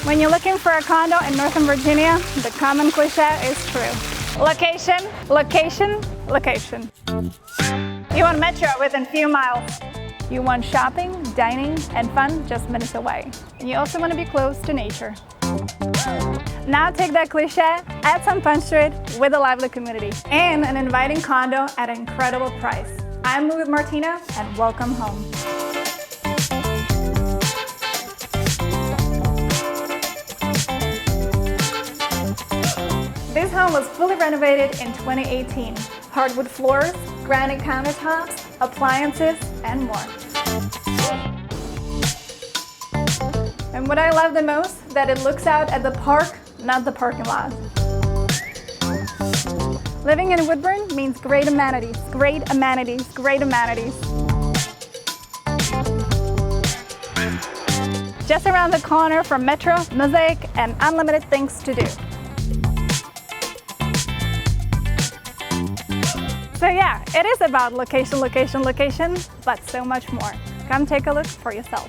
When you're looking for a condo in Northern Virginia, the common cliche is true. Location, location, location. You want metro within few miles. You want shopping, dining, and fun just minutes away. And you also want to be close to nature. Now take that cliche, add some punch to it with a lively community and an inviting condo at an incredible price. I'm with Martina, and welcome home. This home was fully renovated in 2018. Hardwood floors, granite countertops, appliances, and more. And what I love the most, that it looks out at the park, not the parking lot. Living in Woodburn means great amenities, great amenities, great amenities. Just around the corner from Metro, Mosaic, and unlimited things to do. So yeah, it is about location, location, location, but so much more. Come take a look for yourself.